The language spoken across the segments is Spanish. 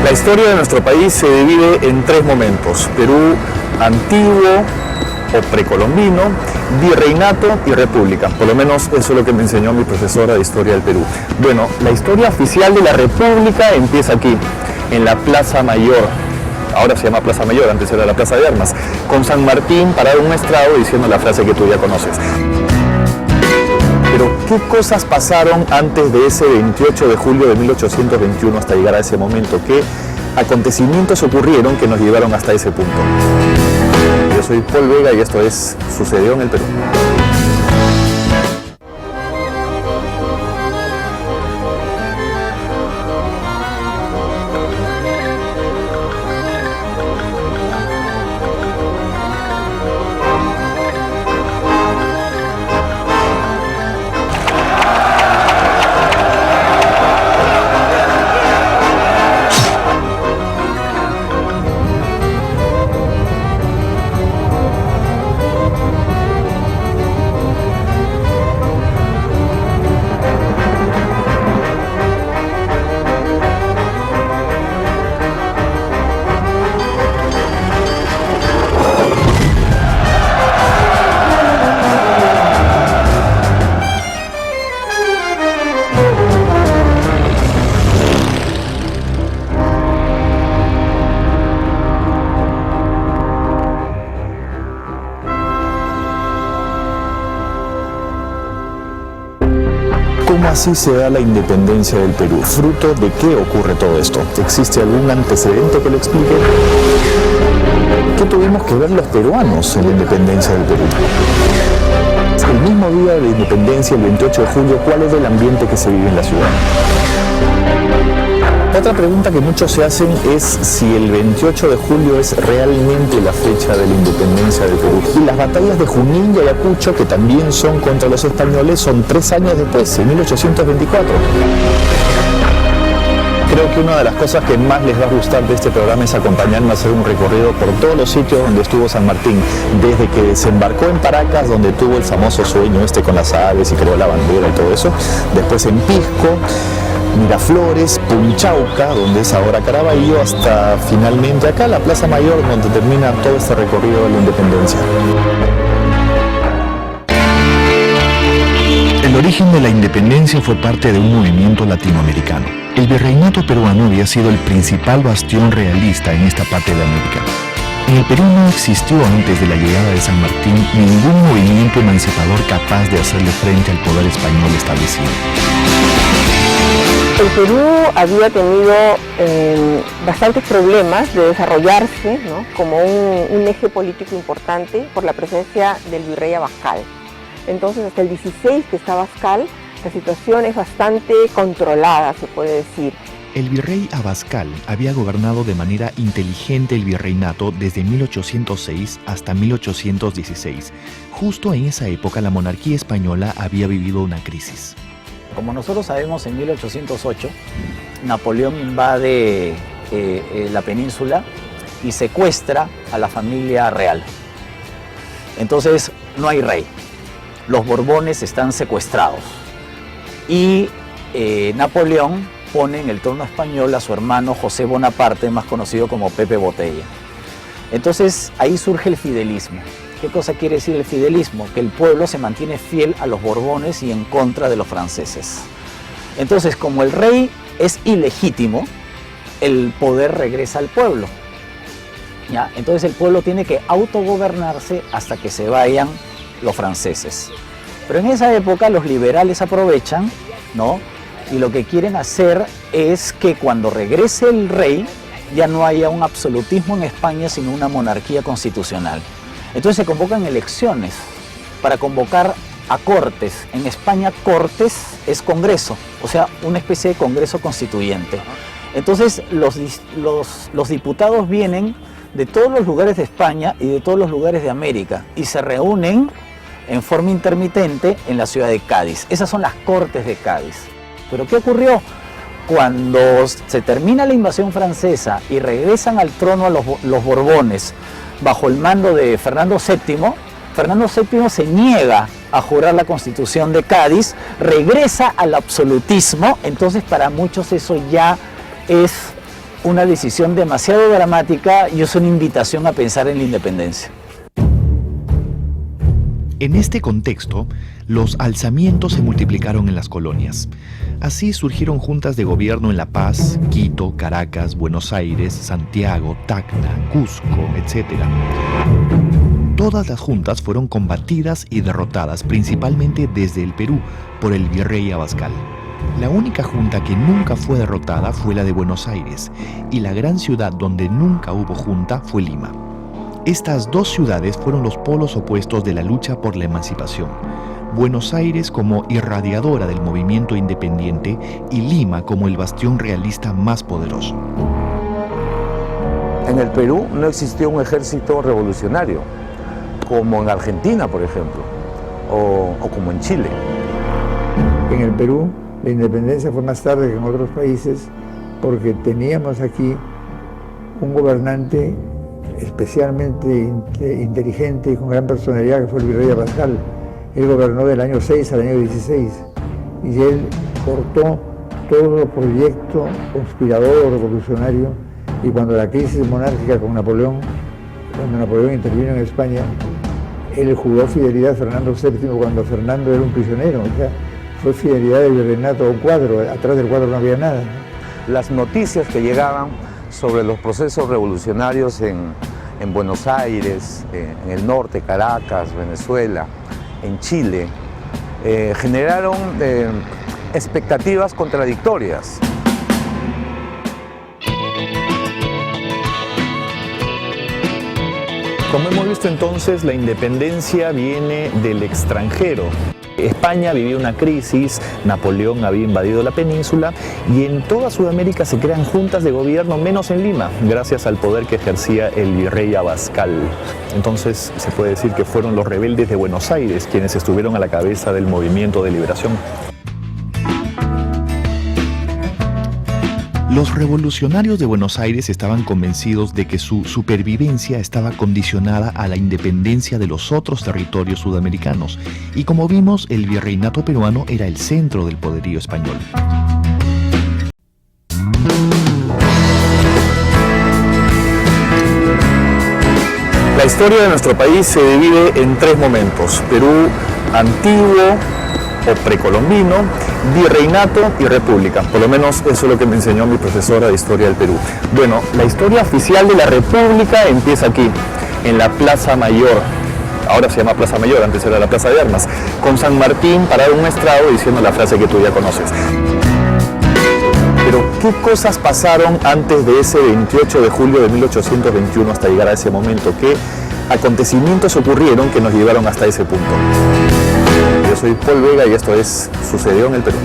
La historia de nuestro país se divide en tres momentos: Perú antiguo o precolombino, virreinato y república. Por lo menos eso es lo que me enseñó mi profesora de historia del Perú. Bueno, la historia oficial de la república empieza aquí, en la Plaza Mayor. Ahora se llama Plaza Mayor, antes era la Plaza de Armas, con San Martín parado en un estrado diciendo la frase que tú ya conoces. Pero, ¿qué cosas pasaron antes de ese 28 de julio de 1821 hasta llegar a ese momento? ¿Qué acontecimientos ocurrieron que nos llevaron hasta ese punto? Yo soy Paul Vega y esto es Sucedió en el Perú. ¿Cómo así se da la independencia del Perú? ¿Fruto de qué ocurre todo esto? ¿Existe algún antecedente que lo explique? ¿Qué tuvimos que ver los peruanos en la independencia del Perú? El mismo día de la independencia, el 28 de julio, ¿cuál es el ambiente que se vive en la ciudad? Otra pregunta que muchos se hacen es si el 28 de julio es realmente la fecha de la independencia del Perú. Y las batallas de Junín y Ayacucho, que también son contra los españoles, son 3 años después, en 1824. Creo que una de las cosas que más les va a gustar de este programa es acompañarme a hacer un recorrido por todos los sitios donde estuvo San Martín, desde que desembarcó en Paracas, donde tuvo el famoso sueño con las aves y creó la bandera y todo eso, después en Pisco, Miraflores, Punchauca, donde es ahora Caraballo, hasta finalmente acá, la Plaza Mayor, donde termina todo este recorrido de la independencia. El origen de la independencia fue parte de un movimiento latinoamericano. El virreinato peruano había sido el principal bastión realista en esta parte de América. En el Perú no existió antes de la llegada de San Martín ningún movimiento emancipador capaz de hacerle frente al poder español establecido. El Perú había tenido bastantes problemas de desarrollarse, ¿no?, como un eje político importante por la presencia del virrey Abascal. Entonces, hasta el 16 que está Abascal, la situación es bastante controlada, se puede decir. El virrey Abascal había gobernado de manera inteligente el virreinato desde 1806 hasta 1816. Justo en esa época la monarquía española había vivido una crisis. Como nosotros sabemos, en 1808 Napoleón invade la península y secuestra a la familia real. Entonces no hay rey, los Borbones están secuestrados y Napoleón pone en el trono español a su hermano José Bonaparte, más conocido como Pepe Botella. Entonces ahí surge el fidelismo. ¿Qué cosa quiere decir el fidelismo? Que el pueblo se mantiene fiel a los Borbones y en contra de los franceses. Entonces, como el rey es ilegítimo, el poder regresa al pueblo. ¿Ya? Entonces el pueblo tiene que autogobernarse hasta que se vayan los franceses. Pero en esa época los liberales aprovechan, ¿no?, y lo que quieren hacer es que cuando regrese el rey ya no haya un absolutismo en España, sino una monarquía constitucional. Entonces se convocan elecciones para convocar a cortes. En España cortes es congreso, o sea, una especie de congreso constituyente. Entonces los diputados vienen de todos los lugares de España y de todos los lugares de América y se reúnen en forma intermitente en la ciudad de Cádiz. Esas son las Cortes de Cádiz. Pero ¿qué ocurrió? Cuando se termina la invasión francesa y regresan al trono a los Borbones bajo el mando de Fernando VII, Fernando VII se niega a jurar la Constitución de Cádiz, regresa al absolutismo. Entonces para muchos eso ya es una decisión demasiado dramática y es una invitación a pensar en la independencia. En este contexto, los alzamientos se multiplicaron en las colonias. Así surgieron juntas de gobierno en La Paz, Quito, Caracas, Buenos Aires, Santiago, Tacna, Cusco, etc. Todas las juntas fueron combatidas y derrotadas principalmente desde el Perú por el virrey Abascal. La única junta que nunca fue derrotada fue la de Buenos Aires, y la gran ciudad donde nunca hubo junta fue Lima. Estas dos ciudades fueron los polos opuestos de la lucha por la emancipación. Buenos Aires como irradiadora del movimiento independiente y Lima como el bastión realista más poderoso. En el Perú no existió un ejército revolucionario, como en Argentina, por ejemplo, o como en Chile. En el Perú, la independencia fue más tarde que en otros países, porque teníamos aquí un gobernante especialmente inteligente y con gran personalidad, que fue el virrey Abascal. Él gobernó del año 6 al año 16 y él cortó todo proyecto conspirador o revolucionario, y cuando la crisis monárquica con Napoleón, cuando Napoleón intervino en España, él juró fidelidad a Fernando VII cuando Fernando era un prisionero. O sea, fue fidelidad del virreinato a un cuadro, atrás del cuadro no había nada. Las noticias que llegaban sobre los procesos revolucionarios en Buenos Aires, en el norte, Caracas, Venezuela, en Chile, generaron expectativas contradictorias. Como hemos visto entonces, la independencia viene del extranjero. España vivía una crisis, Napoleón había invadido la península y en toda Sudamérica se crean juntas de gobierno, menos en Lima, gracias al poder que ejercía el virrey Abascal. Entonces se puede decir que fueron los rebeldes de Buenos Aires quienes estuvieron a la cabeza del movimiento de liberación. Los revolucionarios de Buenos Aires estaban convencidos de que su supervivencia estaba condicionada a la independencia de los otros territorios sudamericanos, y como vimos, el virreinato peruano era el centro del poderío español. La historia de nuestro país se divide en tres momentos: Perú antiguo o precolombino, virreinato y república. Por lo menos eso es lo que me enseñó mi profesora de historia del Perú. Bueno, la historia oficial de la república empieza aquí, en la Plaza Mayor. Ahora se llama Plaza Mayor, antes era la Plaza de Armas, con San Martín parado en un estrado diciendo la frase que tú ya conoces. Pero ¿qué cosas pasaron antes de ese 28 de julio de 1821 hasta llegar a ese momento? ¿Qué acontecimientos ocurrieron que nos llevaron hasta ese punto? Yo soy Paul Vega y esto es Sucedió en el Perú.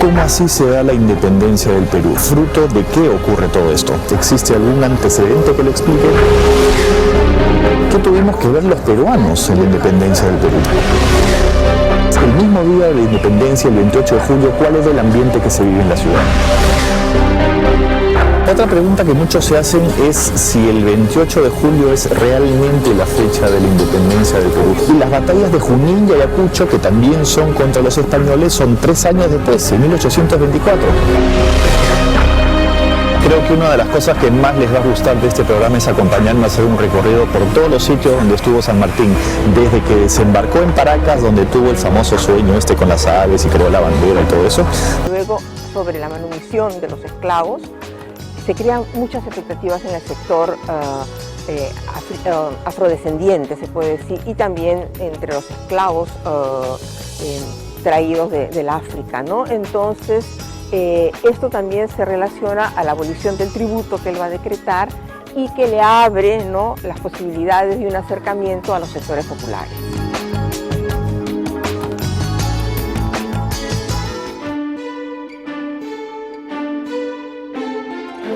¿Cómo así se da la independencia del Perú? ¿Fruto de qué ocurre todo esto? ¿Existe algún antecedente que lo explique? ¿Qué tuvimos que ver los peruanos en la independencia del Perú? El mismo día de la independencia, el 28 de julio, ¿cuál es el ambiente que se vive en la ciudad? Otra pregunta que muchos se hacen es si el 28 de julio es realmente la fecha de la independencia del Perú. Y las batallas de Junín y Ayacucho, que también son contra los españoles, son 3 años después, en 1824. Creo que una de las cosas que más les va a gustar de este programa es acompañarme a hacer un recorrido por todos los sitios donde estuvo San Martín, desde que desembarcó en Paracas, donde tuvo el famoso sueño con las aves y creó la bandera y todo eso. Luego, sobre la manumisión de los esclavos, se crean muchas expectativas en el sector afrodescendiente, se puede decir, y también entre los esclavos traídos del África, ¿no? Entonces, esto también se relaciona a la abolición del tributo que él va a decretar y que le abre, ¿no?, las posibilidades de un acercamiento a los sectores populares.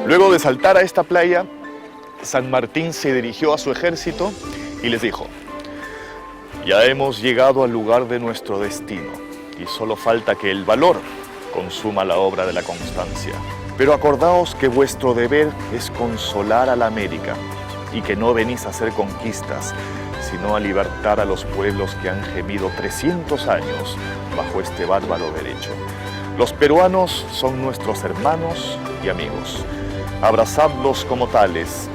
Luego de saltar a esta playa, San Martín se dirigió a su ejército y les dijo: ya hemos llegado al lugar de nuestro destino y solo falta que el valor consuma la obra de la constancia. Pero acordaos que vuestro deber es consolar a la América y que no venís a hacer conquistas, sino a libertar a los pueblos que han gemido 300 años bajo este bárbaro derecho. Los peruanos son nuestros hermanos y amigos. Abrazadlos como tales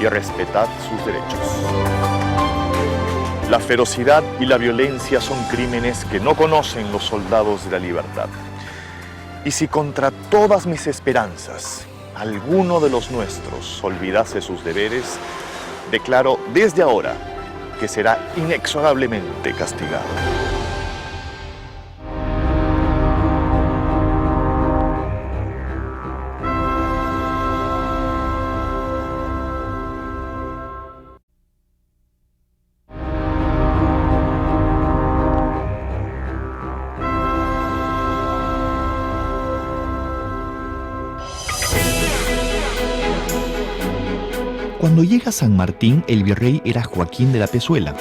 y respetad sus derechos. La ferocidad y la violencia son crímenes que no conocen los soldados de la libertad. Y si contra todas mis esperanzas alguno de los nuestros olvidase sus deberes, declaro desde ahora que será inexorablemente castigado. Cuando llega San Martín, el virrey era Joaquín de la Pezuela.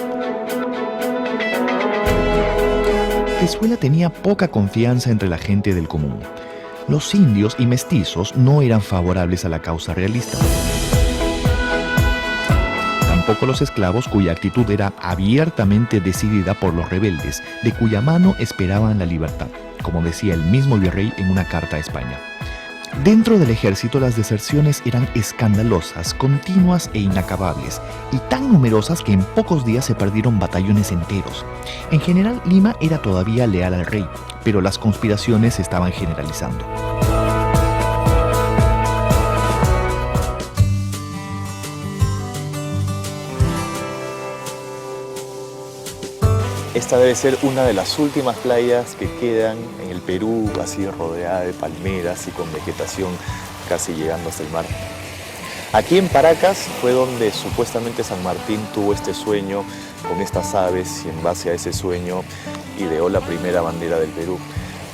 Pezuela tenía poca confianza entre la gente del común. Los indios y mestizos no eran favorables a la causa realista. Tampoco los esclavos, cuya actitud era abiertamente decidida por los rebeldes, de cuya mano esperaban la libertad, como decía el mismo virrey en una carta a España. Dentro del ejército las deserciones eran escandalosas, continuas e inacabables, y tan numerosas que en pocos días se perdieron batallones enteros. En general, Lima era todavía leal al rey, pero las conspiraciones se estaban generalizando. Esta debe ser una de las últimas playas que quedan en el Perú, así rodeada de palmeras y con vegetación casi llegando hasta el mar. Aquí en Paracas fue donde supuestamente San Martín tuvo este sueño con estas aves y en base a ese sueño ideó la primera bandera del Perú.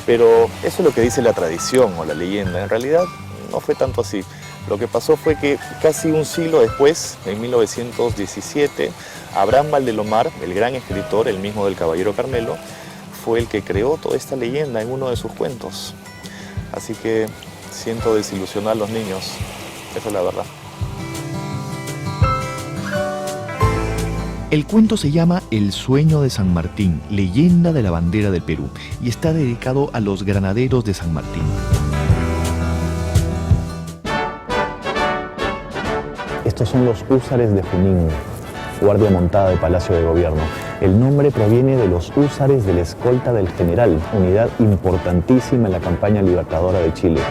Pero eso es lo que dice la tradición o la leyenda. En realidad no fue tanto así. Lo que pasó fue que casi un siglo después, en 1917, Abraham Valdelomar, el gran escritor, el mismo del Caballero Carmelo, fue el que creó toda esta leyenda en uno de sus cuentos. Así que siento desilusionar a los niños, esa es la verdad. El cuento se llama El sueño de San Martín, leyenda de la bandera del Perú, y está dedicado a los granaderos de San Martín. Estos son los húsares de Junín, guardia montada de Palacio de Gobierno. El nombre proviene de los húsares de la escolta del general, unidad importantísima en la campaña libertadora de Chile.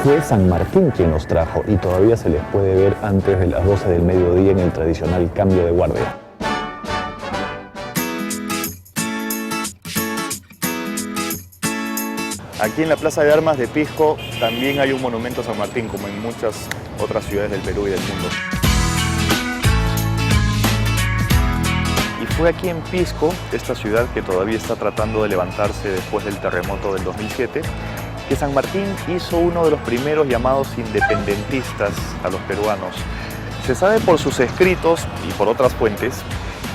Fue San Martín quien los trajo y todavía se les puede ver antes de las 12 del mediodía en el tradicional cambio de guardia. Aquí en la Plaza de Armas de Pisco también hay un monumento a San Martín, como en muchas otras ciudades del Perú y del mundo. Y fue aquí en Pisco, esta ciudad que todavía está tratando de levantarse después del terremoto del 2007, que San Martín hizo uno de los primeros llamados independentistas a los peruanos. Se sabe por sus escritos y por otras fuentes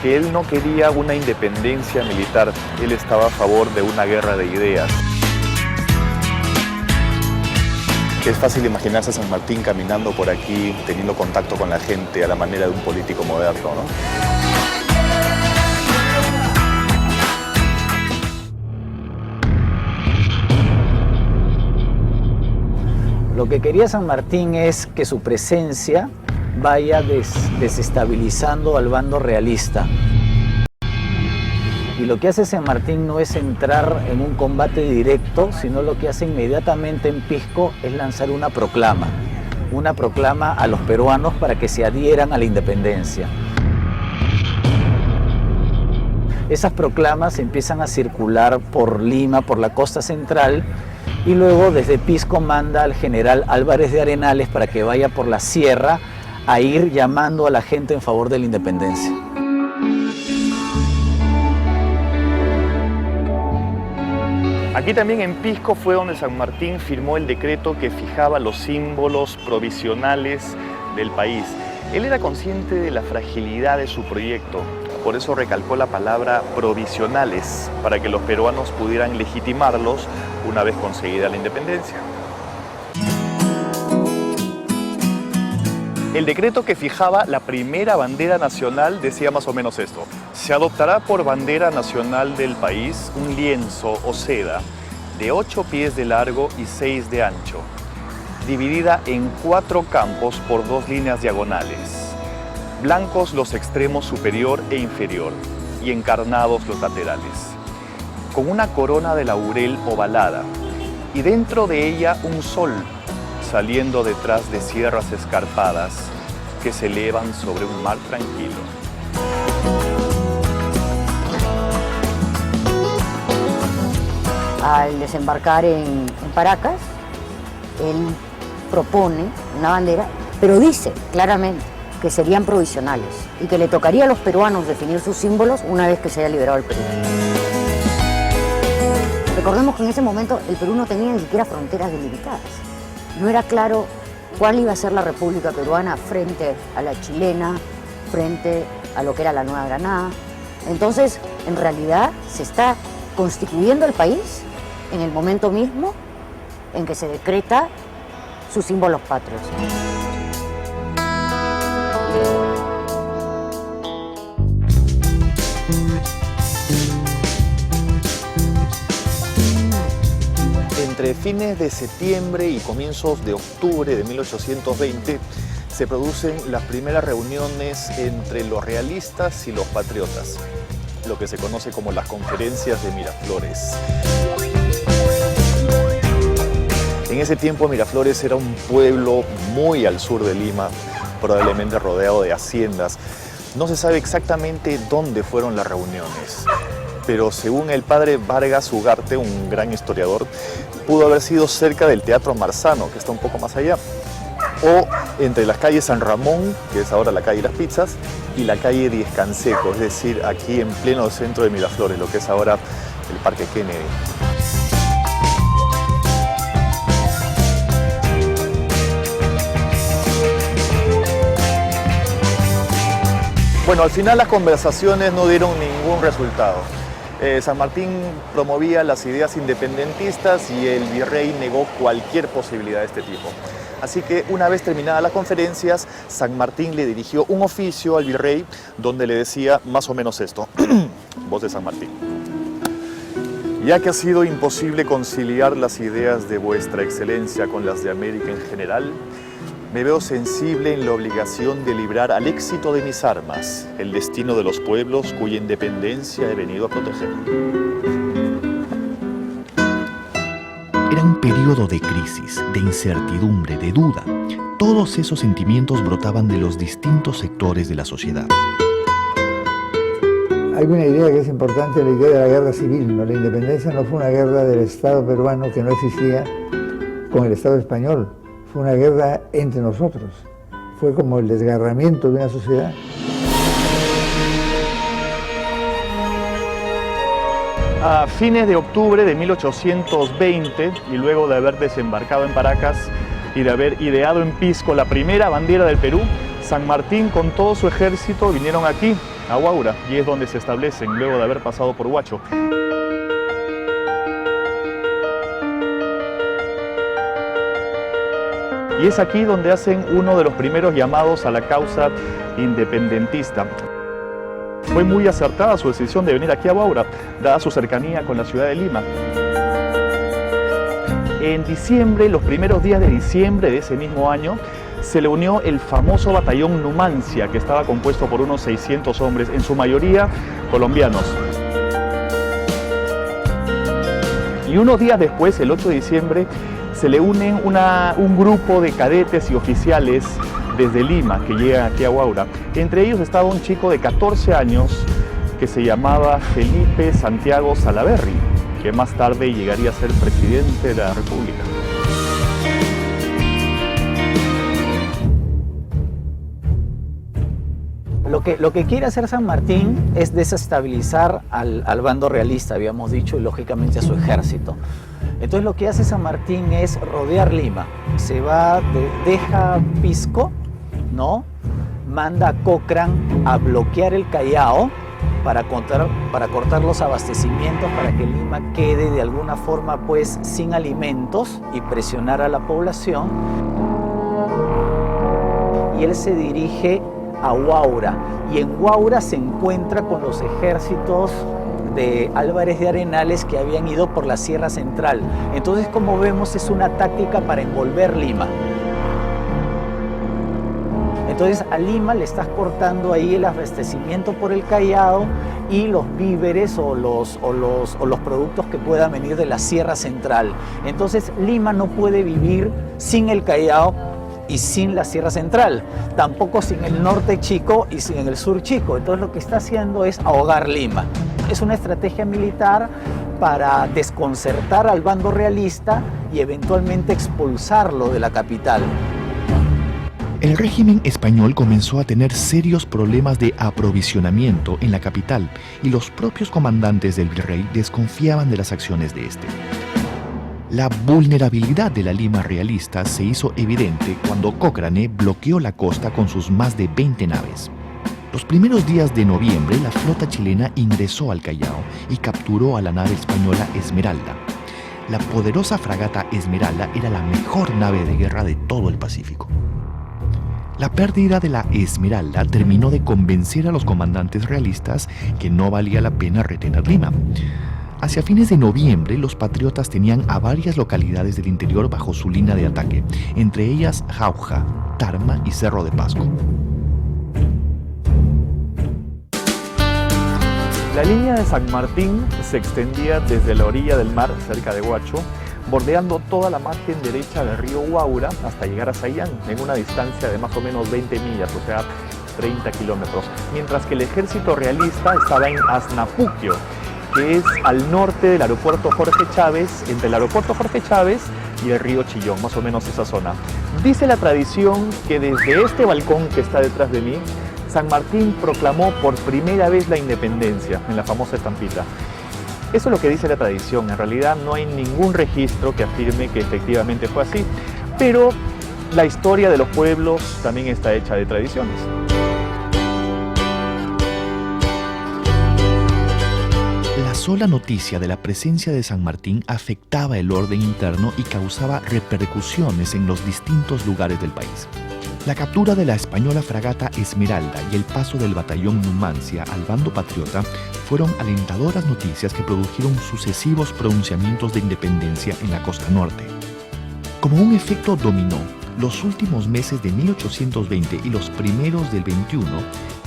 que él no quería una independencia militar, él estaba a favor de una guerra de ideas. Es fácil imaginarse a San Martín caminando por aquí, teniendo contacto con la gente a la manera de un político moderno, ¿no? Lo que quería San Martín es que su presencia vaya desestabilizando al bando realista. Y lo que hace San Martín no es entrar en un combate directo, sino lo que hace inmediatamente en Pisco es lanzar una proclama a los peruanos para que se adhieran a la independencia. Esas proclamas empiezan a circular por Lima, por la costa central, y luego desde Pisco manda al general Álvarez de Arenales para que vaya por la sierra a ir llamando a la gente en favor de la independencia. Aquí también en Pisco fue donde San Martín firmó el decreto que fijaba los símbolos provisionales del país. Él era consciente de la fragilidad de su proyecto, por eso recalcó la palabra provisionales, para que los peruanos pudieran legitimarlos una vez conseguida la independencia. El decreto que fijaba la primera bandera nacional decía más o menos esto: se adoptará por bandera nacional del país un lienzo o seda de 8 pies de largo y 6 de ancho, dividida en 4 campos por 2 líneas diagonales, blancos los extremos superior e inferior y encarnados los laterales, con una corona de laurel ovalada y dentro de ella un sol saliendo detrás de sierras escarpadas que se elevan sobre un mar tranquilo. Al desembarcar en Paracas, él propone una bandera, pero dice claramente que serían provisionales y que le tocaría a los peruanos definir sus símbolos una vez que se haya liberado el Perú. Recordemos que en ese momento el Perú no tenía ni siquiera fronteras delimitadas. No era claro cuál iba a ser la República Peruana frente a la chilena, frente a lo que era la Nueva Granada. Entonces, en realidad, se está constituyendo el país en el momento mismo en que se decreta sus símbolos patrios. Entre fines de septiembre y comienzos de octubre de 1820 se producen las primeras reuniones entre los realistas y los patriotas, lo que se conoce como las conferencias de Miraflores. En ese tiempo Miraflores era un pueblo muy al sur de Lima, probablemente rodeado de haciendas. No se sabe exactamente dónde fueron las reuniones, pero según el padre Vargas Ugarte, un gran historiador, pudo haber sido cerca del Teatro Marzano, que está un poco más allá, o entre las calles San Ramón, que es ahora la calle Las Pizzas, y la calle Diez Canseco, es decir, aquí en pleno centro de Miraflores, lo que es ahora el Parque Kennedy. Bueno, al final las conversaciones no dieron ningún resultado. San Martín promovía las ideas independentistas y el virrey negó cualquier posibilidad de este tipo. Así que una vez terminadas las conferencias, San Martín le dirigió un oficio al virrey donde le decía más o menos esto. Voz de San Martín. Ya que ha sido imposible conciliar las ideas de vuestra excelencia con las de América en general, me veo sensible en la obligación de librar al éxito de mis armas el destino de los pueblos cuya independencia he venido a proteger. Era un periodo de crisis, de incertidumbre, de duda. Todos esos sentimientos brotaban de los distintos sectores de la sociedad. Hay una idea que es importante, la idea de la guerra civil, ¿no? La independencia no fue una guerra del Estado peruano que no existía con el Estado español. Fue una guerra entre nosotros, fue como el desgarramiento de una sociedad. A fines de octubre de 1820, y luego de haber desembarcado en Paracas y de haber ideado en Pisco la primera bandera del Perú, San Martín con todo su ejército vinieron aquí, a Huaura, y es donde se establecen luego de haber pasado por Huacho. Y es aquí donde hacen uno de los primeros llamados a la causa independentista. Fue muy acertada su decisión de venir aquí a Huaura, dada su cercanía con la ciudad de Lima. En diciembre, los primeros días de diciembre de ese mismo año, se le unió el famoso batallón Numancia, que estaba compuesto por unos 600 hombres, en su mayoría colombianos. Y unos días después, el 8 de diciembre, se le unen un grupo de cadetes y oficiales desde Lima que llegan aquí a Huaura. Entre ellos estaba un chico de 14 años que se llamaba Felipe Santiago Salaverry, que más tarde llegaría a ser presidente de la República. Lo que quiere hacer San Martín es desestabilizar al bando realista, habíamos dicho, y lógicamente a su ejército. Entonces lo que hace San Martín es rodear Lima. Se va, deja Pisco, ¿no? Manda a Cochrane a bloquear el Callao para cortar los abastecimientos, para que Lima quede de alguna forma pues sin alimentos y presionar a la población. Y él se dirige a Huaura, y en Huaura se encuentra con los ejércitos de Álvarez de Arenales que habían ido por la Sierra Central. Entonces, como vemos, es una táctica para envolver Lima. Entonces a Lima le estás cortando ahí el abastecimiento por el Callao y los víveres o los productos que puedan venir de la Sierra Central. Entonces Lima no puede vivir sin el Callao y sin la Sierra Central, tampoco sin el norte chico y sin el sur chico. Entonces lo que está haciendo es ahogar Lima. Es una estrategia militar para desconcertar al bando realista y eventualmente expulsarlo de la capital. El régimen español comenzó a tener serios problemas de aprovisionamiento en la capital y los propios comandantes del virrey desconfiaban de las acciones de este. La vulnerabilidad de la Lima realista se hizo evidente cuando Cochrane bloqueó la costa con sus más de 20 naves. Los primeros días de noviembre, la flota chilena ingresó al Callao y capturó a la nave española Esmeralda. La poderosa fragata Esmeralda era la mejor nave de guerra de todo el Pacífico. La pérdida de la Esmeralda terminó de convencer a los comandantes realistas que no valía la pena retener Lima. Hacia fines de noviembre, los patriotas tenían a varias localidades del interior bajo su línea de ataque, entre ellas Jauja, Tarma y Cerro de Pasco. La línea de San Martín se extendía desde la orilla del mar, cerca de Huacho, bordeando toda la margen derecha del río Huaura hasta llegar a Sayán, en una distancia de más o menos 20 millas, o sea, 30 kilómetros, mientras que el ejército realista estaba en Asnapuquio, que es al norte del aeropuerto Jorge Chávez, entre el aeropuerto Jorge Chávez y el río Chillón, más o menos esa zona. Dice la tradición que desde este balcón que está detrás de mí, San Martín proclamó por primera vez la independencia, en la famosa estampita. Eso es lo que dice la tradición. En realidad no hay ningún registro que afirme que efectivamente fue así, pero la historia de los pueblos también está hecha de tradiciones. La sola noticia de la presencia de San Martín afectaba el orden interno y causaba repercusiones en los distintos lugares del país. La captura de la española fragata Esmeralda y el paso del batallón Numancia al bando patriota fueron alentadoras noticias que produjeron sucesivos pronunciamientos de independencia en la costa norte. Como un efecto dominó, los últimos meses de 1820 y los primeros del 21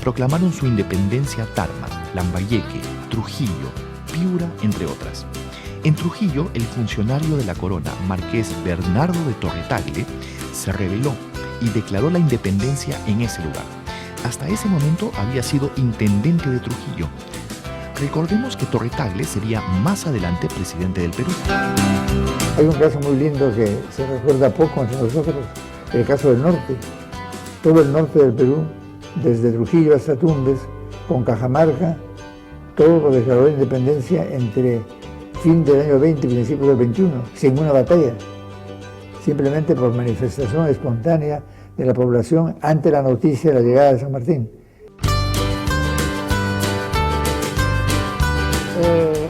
proclamaron su independencia Tarma, Lambayeque, Trujillo, Piura, entre otras. En Trujillo, el funcionario de la corona, marqués Bernardo de Torretagle, se rebeló y declaró la independencia en ese lugar. Hasta ese momento había sido intendente de Trujillo. Recordemos que Torretagle sería más adelante presidente del Perú. Hay un caso muy lindo que se recuerda poco entre nosotros, el caso del norte. Todo el norte del Perú, desde Trujillo hasta Tumbes, con Cajamarca, todo lo declaró independencia entre fin del año 20 y principios del 21, sin una batalla, simplemente por manifestación espontánea de la población ante la noticia de la llegada de San Martín.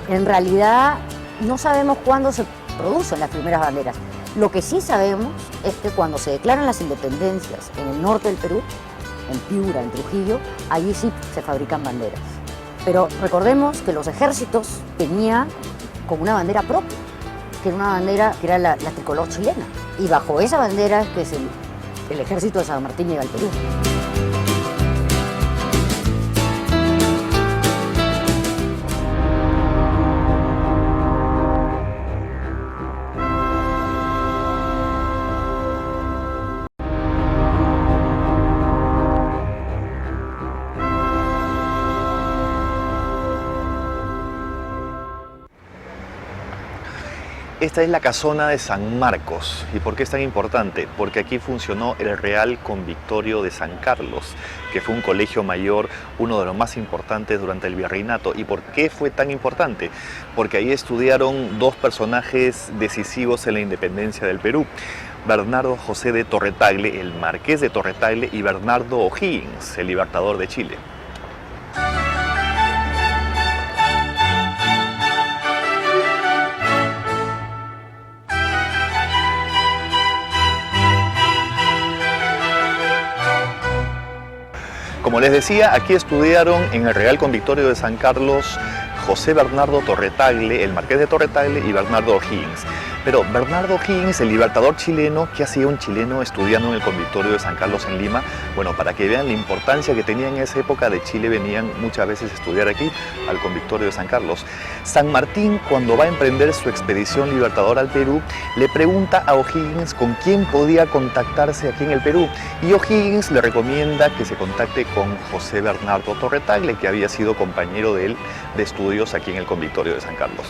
En realidad no sabemos cuándo se producen las primeras banderas. Lo que sí sabemos es que cuando se declaran las independencias en el norte del Perú, en Piura, en Trujillo, allí sí se fabrican banderas. Pero recordemos que los ejércitos tenían como una bandera propia, tiene una bandera que era la tricolor chilena. Y bajo esa bandera es que es el ejército de San Martín llega al Perú. Esta es la casona de San Marcos. ¿Y por qué es tan importante? Porque aquí funcionó el Real Convictorio de San Carlos, que fue un colegio mayor, uno de los más importantes durante el virreinato. ¿Y por qué fue tan importante? Porque ahí estudiaron dos personajes decisivos en la independencia del Perú. Bernardo José de Torretagle, el marqués de Torretagle, y Bernardo O'Higgins, el libertador de Chile. Como les decía, aquí estudiaron en el Real Convictorio de San Carlos José Bernardo Torretagle, el marqués de Torretagle, y Bernardo O'Higgins. Pero Bernardo O'Higgins, el libertador chileno, ¿qué hacía un chileno estudiando en el Convictorio de San Carlos en Lima? Bueno, para que vean la importancia que tenía en esa época, de Chile venían muchas veces a estudiar aquí, al Convictorio de San Carlos. San Martín, cuando va a emprender su expedición libertadora al Perú, le pregunta a O'Higgins con quién podía contactarse aquí en el Perú. Y O'Higgins le recomienda que se contacte con José Bernardo Torretagle, que había sido compañero de él de estudios aquí en el Convictorio de San Carlos.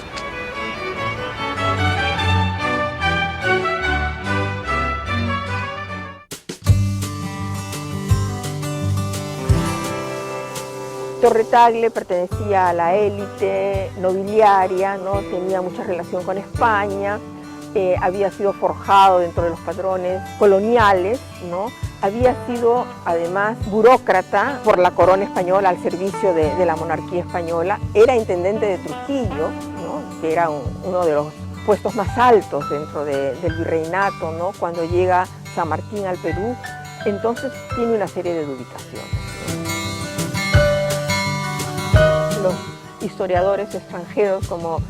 Torretagle pertenecía a la élite nobiliaria, ¿no? Tenía mucha relación con España, había sido forjado dentro de los patrones coloniales, ¿no? Había sido además burócrata por la corona española al servicio de la monarquía española, era intendente de Trujillo, ¿no? Que era uno de los puestos más altos dentro del virreinato, ¿no? Cuando llega San Martín al Perú, entonces tiene una serie de dubitaciones. Los historiadores extranjeros como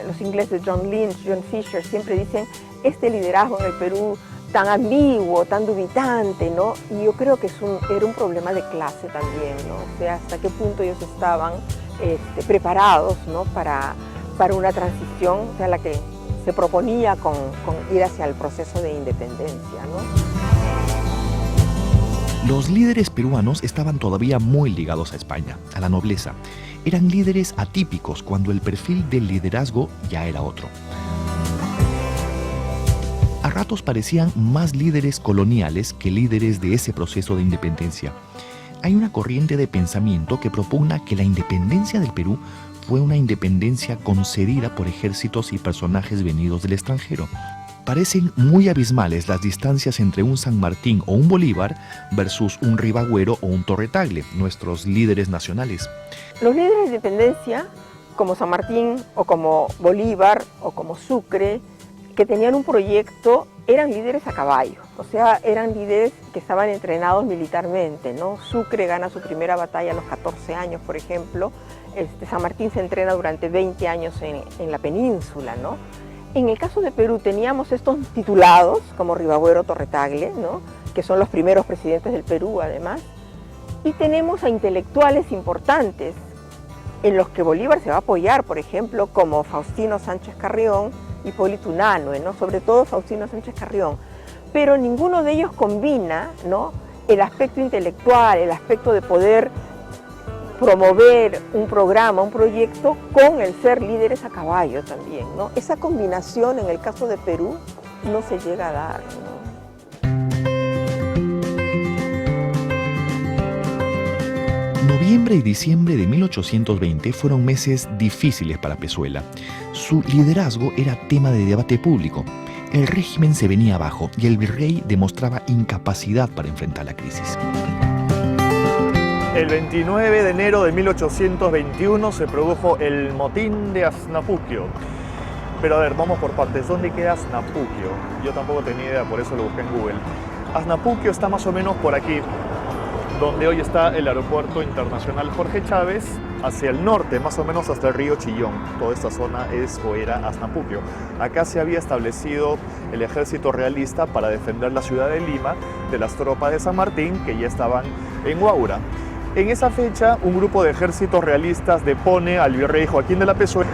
los ingleses John Lynch, John Fisher, siempre dicen este liderazgo en el Perú tan ambiguo, tan dubitante, ¿no? Y yo creo que era un problema de clase también, ¿no? O sea, hasta qué punto ellos estaban preparados, ¿no? para una transición, o sea, la que se proponía con ir hacia el proceso de independencia, ¿no? Los líderes peruanos estaban todavía muy ligados a España, a la nobleza. Eran líderes atípicos cuando el perfil del liderazgo ya era otro. A ratos parecían más líderes coloniales que líderes de ese proceso de independencia. Hay una corriente de pensamiento que propugna que la independencia del Perú fue una independencia concedida por ejércitos y personajes venidos del extranjero. Parecen muy abismales las distancias entre un San Martín o un Bolívar versus un Ribagüero o un Torretagle, nuestros líderes nacionales. Los líderes de independencia, como San Martín o como Bolívar o como Sucre, que tenían un proyecto, eran líderes a caballo, o sea, eran líderes que estaban entrenados militarmente, ¿no? Sucre gana su primera batalla a los 14 años, por ejemplo. San Martín se entrena durante 20 años en la península, ¿no? En el caso de Perú teníamos estos titulados, como Ribagüero, Torretagle, ¿no? Que son los primeros presidentes del Perú, además. Y tenemos a intelectuales importantes, en los que Bolívar se va a apoyar, por ejemplo, como Faustino Sánchez Carrión, Hipólito Unanue, ¿no? Sobre todo Faustino Sánchez Carrión. Pero ninguno de ellos combina, ¿no? El aspecto intelectual, el aspecto de poder promover un programa, un proyecto, con el ser líderes a caballo también, ¿no? Esa combinación en el caso de Perú no se llega a dar, ¿no? Noviembre y diciembre de 1820 fueron meses difíciles para Pezuela. Su liderazgo era tema de debate público. El régimen se venía abajo y el virrey demostraba incapacidad para enfrentar la crisis. El 29 de enero de 1821 se produjo el motín de Asnapuquio. Pero a ver, vamos por partes. ¿Dónde queda Asnapuquio? Yo tampoco tenía idea, por eso lo busqué en Google. Asnapuquio está más o menos por aquí, donde hoy está el Aeropuerto Internacional Jorge Chávez hacia el norte, más o menos hasta el río Chillón. Toda esta zona es o era Asnapuquio. Acá se había establecido el ejército realista para defender la ciudad de Lima de las tropas de San Martín que ya estaban en Huaura. En esa fecha, un grupo de ejércitos realistas depone al virrey Joaquín de la Pezuela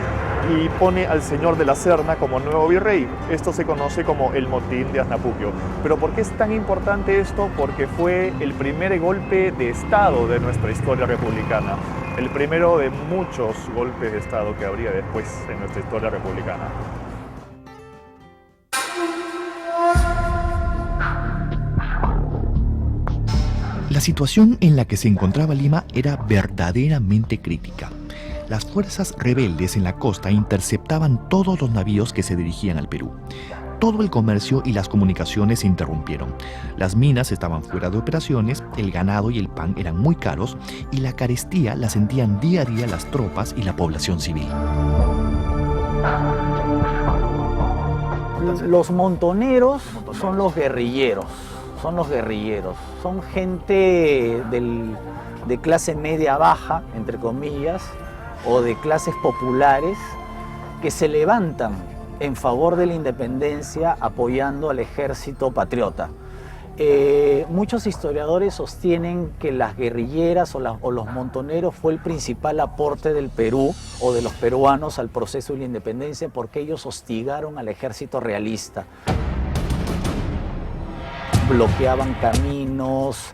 y pone al señor de la Serna como nuevo virrey. Esto se conoce como el motín de Asnapuquio. ¿Pero por qué es tan importante esto? Porque fue el primer golpe de Estado de nuestra historia republicana. El primero de muchos golpes de Estado que habría después en nuestra historia republicana. La situación en la que se encontraba Lima era verdaderamente crítica. Las fuerzas rebeldes en la costa interceptaban todos los navíos que se dirigían al Perú. Todo el comercio y las comunicaciones se interrumpieron. Las minas estaban fuera de operaciones, el ganado y el pan eran muy caros y la carestía la sentían día a día las tropas y la población civil. Los montoneros son los guerrilleros. Son gente de clase media baja, entre comillas, o de clases populares que se levantan en favor de la independencia apoyando al ejército patriota. Muchos historiadores sostienen que las guerrilleras o los montoneros fue el principal aporte del Perú o de los peruanos al proceso de la independencia porque ellos hostigaron al ejército realista. Bloqueaban caminos,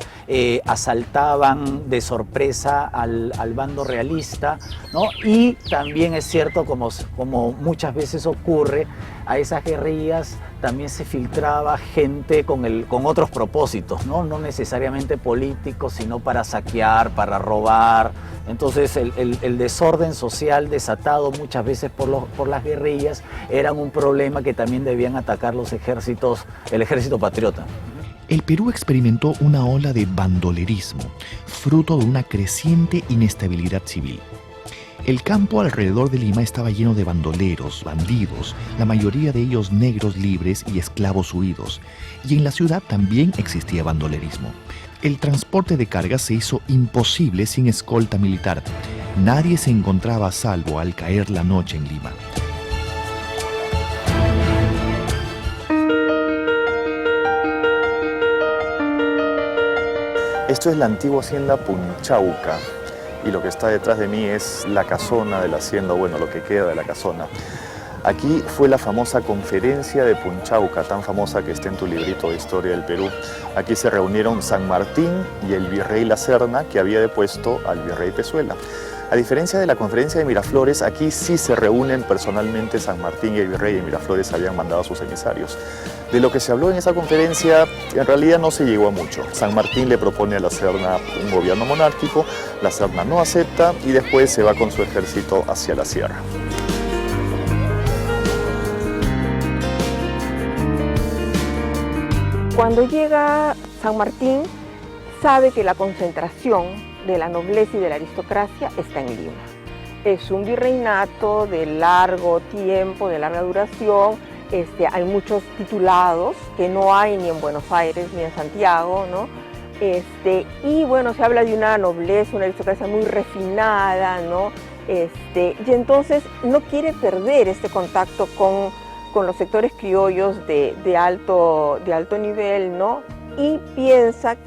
asaltaban de sorpresa al bando realista, ¿no? Y también es cierto, como muchas veces ocurre, a esas guerrillas también se filtraba gente con otros propósitos, ¿no? No necesariamente políticos, sino para saquear, para robar. Entonces el desorden social desatado muchas veces por las guerrillas eran un problema que también debían atacar el ejército patriota. El Perú experimentó una ola de bandolerismo, fruto de una creciente inestabilidad civil. El campo alrededor de Lima estaba lleno de bandoleros, bandidos, la mayoría de ellos negros libres y esclavos huidos, y en la ciudad también existía bandolerismo. El transporte de cargas se hizo imposible sin escolta militar. Nadie se encontraba a salvo al caer la noche en Lima. Esto es la antigua hacienda Punchauca y lo que está detrás de mí es la casona de la hacienda, bueno, lo que queda de la casona. Aquí fue la famosa conferencia de Punchauca, tan famosa que está en tu librito de historia del Perú. Aquí se reunieron San Martín y el virrey La Serna, que había depuesto al virrey Pezuela. A diferencia de la conferencia de Miraflores, aquí sí se reúnen personalmente San Martín y el virrey. En Miraflores habían mandado a sus emisarios. De lo que se habló en esa conferencia, en realidad no se llegó a mucho. San Martín le propone a La Serna un gobierno monárquico, La Serna no acepta y después se va con su ejército hacia la sierra. Cuando llega San Martín, sabe que la concentración de la nobleza y de la aristocracia está en Lima. Es un virreinato de largo tiempo, de larga duración. Hay muchos titulados que no hay ni en Buenos Aires ni en Santiago, ¿no? Y bueno, se habla de una nobleza, una aristocracia muy refinada, ¿no? Y entonces no quiere perder este contacto con los sectores criollos de alto nivel, ¿no? Y piensa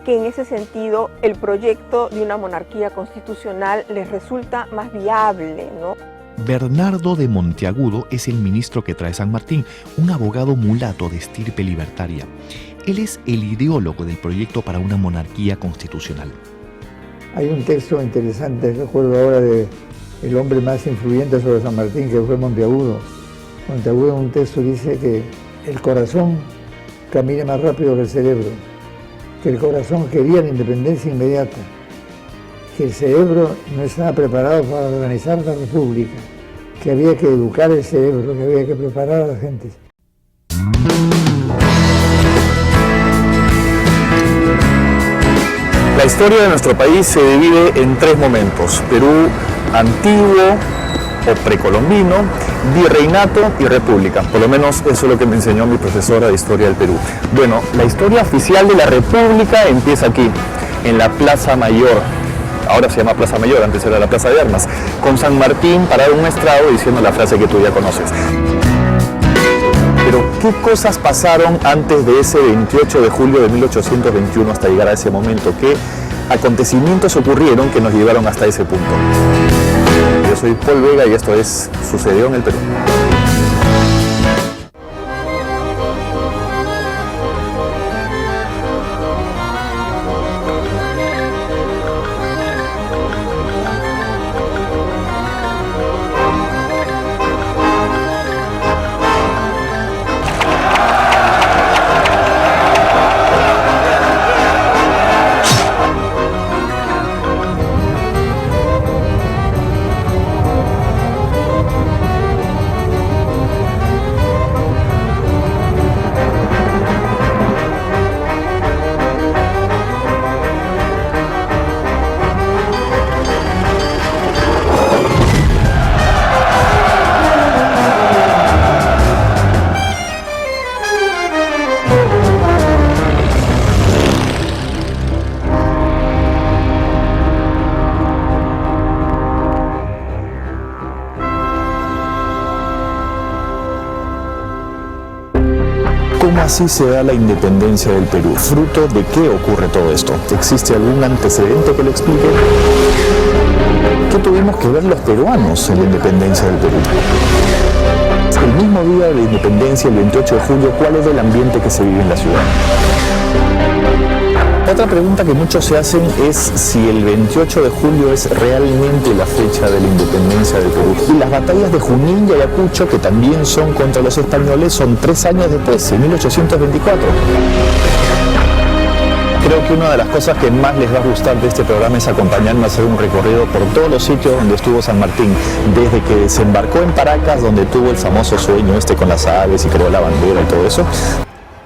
que en ese sentido el proyecto de una monarquía constitucional les resulta más viable, ¿no? Bernardo de Monteagudo es el ministro que trae San Martín, un abogado mulato de estirpe libertaria. Él es el ideólogo del proyecto para una monarquía constitucional. Hay un texto interesante, recuerdo ahora, del hombre más influyente sobre San Martín, que fue Monteagudo. Monteagudo en un texto dice que el corazón camina más rápido que el cerebro, que el corazón quería la independencia inmediata, que el cerebro no estaba preparado para organizar la república, que había que educar el cerebro, que había que preparar a la gente. La historia de nuestro país se divide en tres momentos: Perú antiguo o precolombino, virreinato y república. Por lo menos eso es lo que me enseñó mi profesora de historia del Perú. Bueno, la historia oficial de la república empieza aquí, en la Plaza Mayor. ahora se llama Plaza Mayor, antes era la Plaza de Armas, con San Martín parado en un estrado diciendo la frase que tú ya conoces. Pero, ¿qué cosas pasaron antes de ese 28 de julio de 1821 hasta llegar a ese momento? ¿Qué acontecimientos ocurrieron que nos llevaron hasta ese punto? Yo soy Paul Vega y esto es Sucedió en el Perú. ¿Cómo así se da la independencia del Perú? ¿Fruto de qué ocurre todo esto? ¿Existe algún antecedente que lo explique? ¿Qué tuvimos que ver los peruanos en la independencia del Perú? El mismo día de la independencia, el 28 de julio, ¿cuál es el ambiente que se vive en la ciudad? Otra pregunta que muchos se hacen es si el 28 de julio es realmente la fecha de la independencia del Perú. Y las batallas de Junín y Ayacucho, que también son contra los españoles, son 3 años después, en 1824. Creo que una de las cosas que más les va a gustar de este programa es acompañarme a hacer un recorrido por todos los sitios donde estuvo San Martín, desde que desembarcó en Paracas, donde tuvo el famoso sueño con las aves y creó la bandera y todo eso.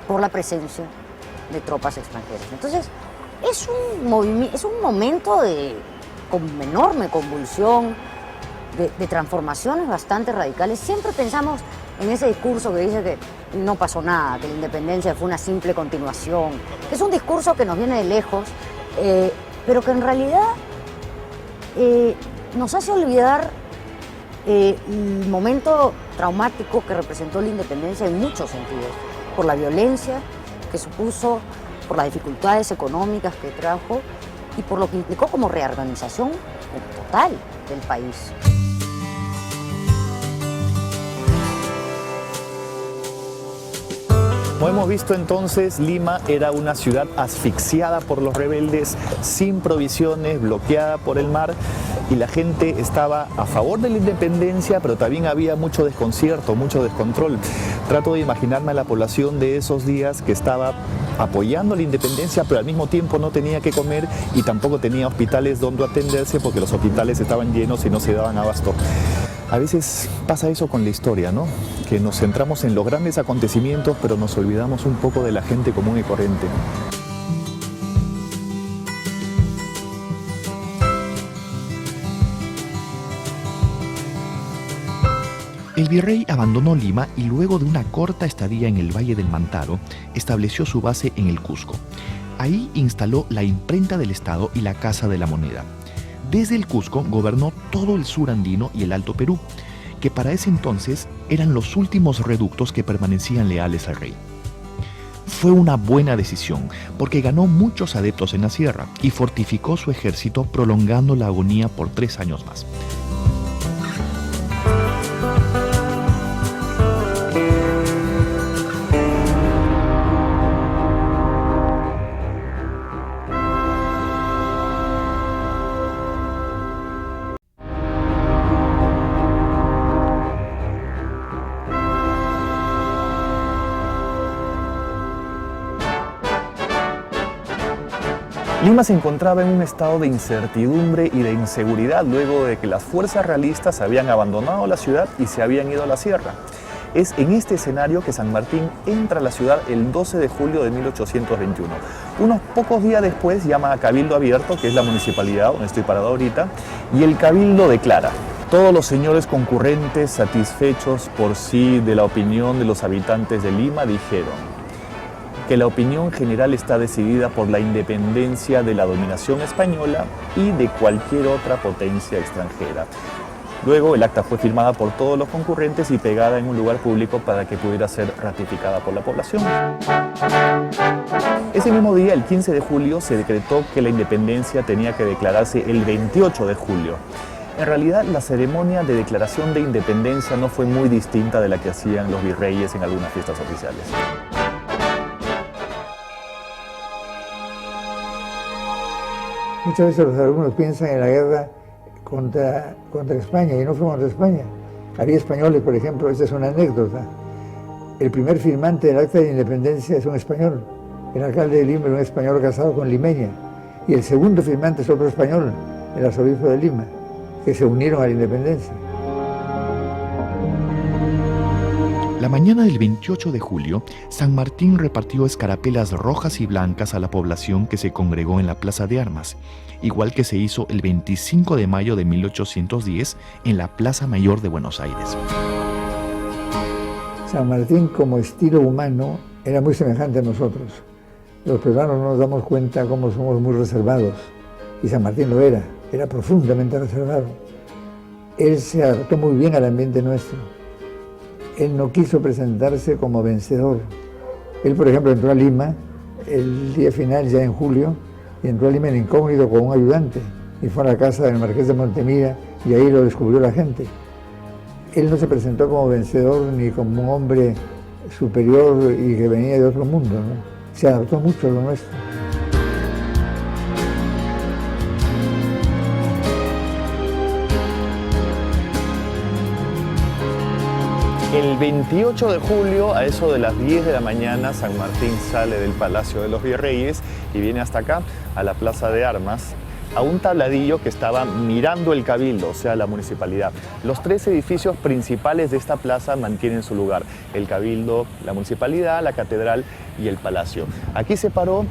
Por la presencia de tropas extranjeras. Entonces, es un momento con enorme convulsión, de transformaciones bastante radicales. Siempre pensamos en ese discurso que dice que no pasó nada, que la independencia fue una simple continuación. Es un discurso que nos viene de lejos, pero que en realidad nos hace olvidar el momento traumático que representó la independencia en muchos sentidos, por la violencia que supuso, por las dificultades económicas que trajo y por lo que implicó como reorganización total del país. Como hemos visto entonces, Lima era una ciudad asfixiada por los rebeldes, sin provisiones, bloqueada por el mar, y la gente estaba a favor de la independencia, pero también había mucho desconcierto, mucho descontrol. Trato de imaginarme a la población de esos días que estaba apoyando la independencia, pero al mismo tiempo no tenía que comer y tampoco tenía hospitales donde atenderse porque los hospitales estaban llenos y no se daban abasto. A veces pasa eso con la historia, ¿no? Que nos centramos en los grandes acontecimientos, pero nos olvidamos un poco de la gente común y corriente. El virrey abandonó Lima y luego de una corta estadía en el Valle del Mantaro, estableció su base en el Cusco. Ahí instaló la imprenta del Estado y la Casa de la Moneda. Desde el Cusco gobernó todo el sur andino y el Alto Perú, que para ese entonces eran los últimos reductos que permanecían leales al rey. Fue una buena decisión, porque ganó muchos adeptos en la sierra y fortificó su ejército prolongando la agonía por 3 años más. Lima se encontraba en un estado de incertidumbre y de inseguridad luego de que las fuerzas realistas habían abandonado la ciudad y se habían ido a la sierra. Es en este escenario que San Martín entra a la ciudad el 12 de julio de 1821. Unos pocos días después llama a Cabildo Abierto, que es la municipalidad donde estoy parado ahorita, y el Cabildo declara: todos los señores concurrentes, satisfechos por sí de la opinión de los habitantes de Lima, dijeron: que la opinión general está decidida por la independencia de la dominación española y de cualquier otra potencia extranjera. Luego el acta fue firmada por todos los concurrentes y pegada en un lugar público para que pudiera ser ratificada por la población. Ese mismo día, el 15 de julio, se decretó que la independencia tenía que declararse el 28 de julio. En realidad, la ceremonia de declaración de independencia no fue muy distinta de la que hacían los virreyes en algunas fiestas oficiales. Muchas veces los alumnos piensan en la guerra contra España, y no fue contra España. Había españoles, por ejemplo, esta es una anécdota. El primer firmante del acta de independencia es un español. El alcalde de Lima era un español casado con limeña. Y el segundo firmante es otro español, el arzobispo de Lima, que se unieron a la independencia. La mañana del 28 de julio, San Martín repartió escarapelas rojas y blancas a la población que se congregó en la Plaza de Armas, igual que se hizo el 25 de mayo de 1810 en la Plaza Mayor de Buenos Aires. San Martín, como estilo humano, era muy semejante a nosotros. Los peruanos no nos damos cuenta cómo somos muy reservados, y San Martín lo era profundamente reservado. Él se adaptó muy bien al ambiente nuestro. Él no quiso presentarse como vencedor. Él, por ejemplo, entró a Lima el día final, ya en julio, y entró a Lima en incógnito con un ayudante, y fue a la casa del marqués de Montemira, y ahí lo descubrió la gente. Él no se presentó como vencedor ni como un hombre superior y que venía de otro mundo, ¿no? Se adaptó mucho a lo nuestro. El 28 de julio, a eso de las 10 de la mañana, San Martín sale del Palacio de los Virreyes y viene hasta acá, a la Plaza de Armas, a un tabladillo que estaba mirando el Cabildo, o sea, la municipalidad. Los tres edificios principales de esta plaza mantienen su lugar: el Cabildo, la municipalidad, la catedral y el palacio. Aquí se paró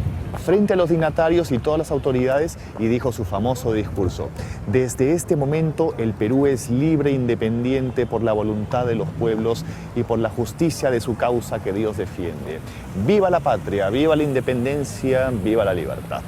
frente a los dignatarios y todas las autoridades y dijo su famoso discurso: desde este momento el Perú es libre e independiente por la voluntad de los pueblos y por la justicia de su causa que Dios defiende. ¡Viva la patria! ¡Viva la independencia! ¡Viva la libertad!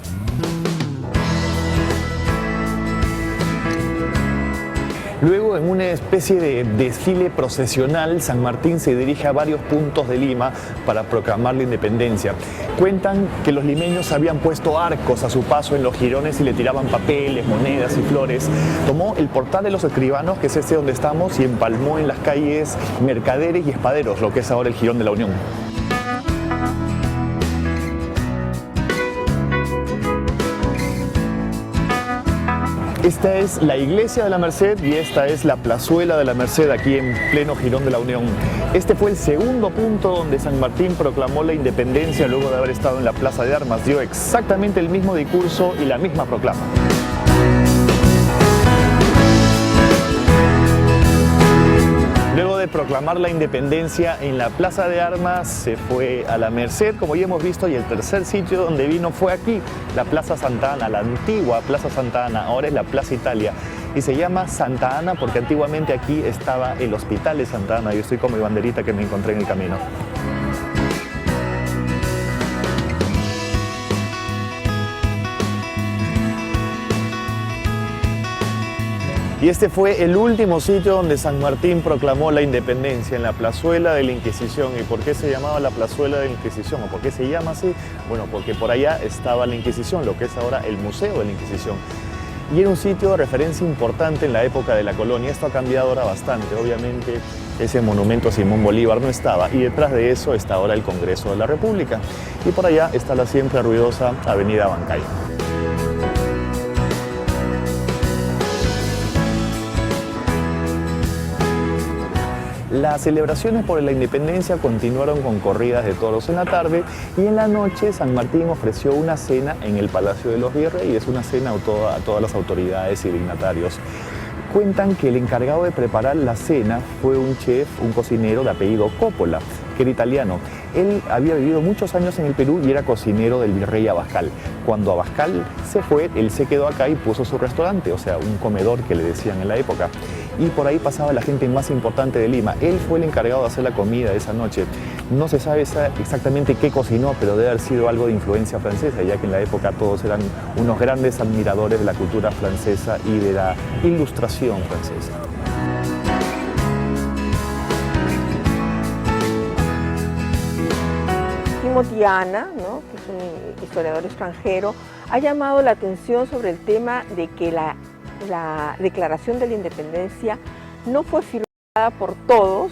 Luego, en una especie de desfile procesional, San Martín se dirige a varios puntos de Lima para proclamar la independencia. Cuentan que los limeños habían puesto arcos a su paso en los jirones y le tiraban papeles, monedas y flores. Tomó el portal de los escribanos, que es este donde estamos, y empalmó en las calles Mercaderes y Espaderos, lo que es ahora el Jirón de la Unión. Esta es la iglesia de la Merced y esta es la plazuela de la Merced, aquí en pleno Jirón de la Unión. Este fue el segundo punto donde San Martín proclamó la independencia luego de haber estado en la Plaza de Armas. Dio exactamente el mismo discurso y la misma proclama. Luego de proclamar la independencia en la Plaza de Armas, se fue a la Merced, como ya hemos visto, y el tercer sitio donde vino fue aquí, la Plaza Santa Ana, la antigua Plaza Santa Ana, ahora es la Plaza Italia. Y se llama Santa Ana porque antiguamente aquí estaba el Hospital de Santa Ana. Yo estoy con mi banderita que me encontré en el camino. Y este fue el último sitio donde San Martín proclamó la independencia, en la plazuela de la Inquisición. ¿Y por qué se llamaba la plazuela de la Inquisición? ¿O por qué se llama así? Bueno, porque por allá estaba la Inquisición, lo que es ahora el Museo de la Inquisición. Y era un sitio de referencia importante en la época de la colonia. Esto ha cambiado ahora bastante. Obviamente ese monumento a Simón Bolívar no estaba, y detrás de eso está ahora el Congreso de la República. Y por allá está la siempre ruidosa Avenida Bancay. Las celebraciones por la independencia continuaron con corridas de toros en la tarde, y en la noche San Martín ofreció una cena en el Palacio de los Virreyes, una cena a todas las autoridades y dignatarios. Cuentan que el encargado de preparar la cena fue un chef, un cocinero de apellido Coppola, que era italiano. Él había vivido muchos años en el Perú y era cocinero del virrey Abascal. Cuando Abascal se fue, él se quedó acá y puso su restaurante, o sea, un comedor que le decían en la época. y por ahí pasaba la gente más importante de Lima. Él fue el encargado de hacer la comida esa noche. No se sabe exactamente qué cocinó, pero debe haber sido algo de influencia francesa, ya que en la época todos eran unos grandes admiradores de la cultura francesa y de la ilustración francesa. Timothy Ana, ¿no?, que es un historiador extranjero, ha llamado la atención sobre el tema de que la Declaración de la Independencia no fue firmada por todos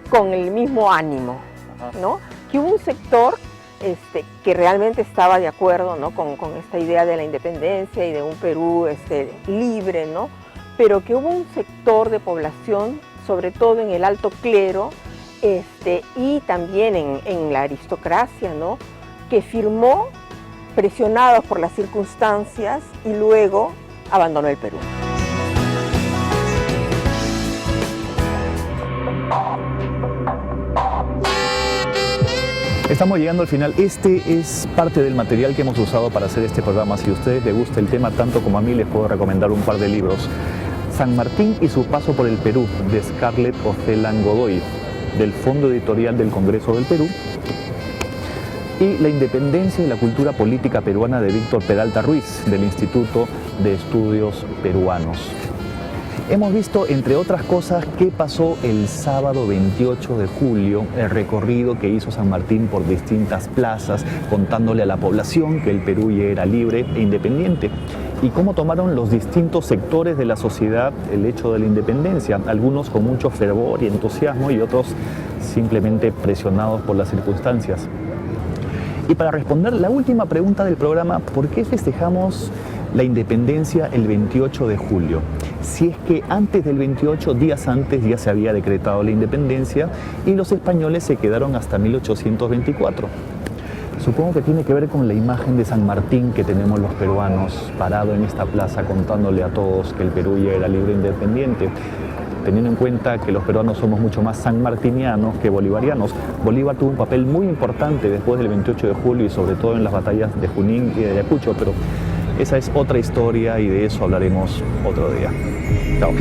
con el mismo ánimo, ¿no? Que hubo un sector que realmente estaba de acuerdo, ¿no?, con esta idea de la independencia y de un Perú libre, ¿no?, pero que hubo un sector de población, sobre todo en el alto clero, y también en la aristocracia, ¿no?, que firmó presionados por las circunstancias y luego abandonó el Perú. Estamos llegando al final. Este es parte del material que hemos usado para hacer este programa. Si a ustedes les gusta el tema tanto como a mí, les puedo recomendar un par de libros. San Martín y su paso por el Perú, de Scarlett Ocelan Godoy, del Fondo Editorial del Congreso del Perú, y La Independencia y la Cultura Política Peruana, de Víctor Peralta Ruiz, del Instituto de Estudios Peruanos. Hemos visto, entre otras cosas, qué pasó el sábado 28 de julio, el recorrido que hizo San Martín por distintas plazas, contándole a la población que el Perú ya era libre e independiente, y cómo tomaron los distintos sectores de la sociedad el hecho de la independencia, algunos con mucho fervor y entusiasmo y otros simplemente presionados por las circunstancias. Y para responder la última pregunta del programa, ¿por qué festejamos la independencia el 28 de julio? Si es que antes del 28, días antes, ya se había decretado la independencia y los españoles se quedaron hasta 1824. Supongo que tiene que ver con la imagen de San Martín que tenemos los peruanos, parado en esta plaza contándole a todos que el Perú ya era libre e independiente, teniendo en cuenta que los peruanos somos mucho más sanmartinianos que bolivarianos. Bolívar tuvo un papel muy importante después del 28 de julio y sobre todo en las batallas de Junín y de Ayacucho, pero esa es otra historia y de eso hablaremos otro día. Chao.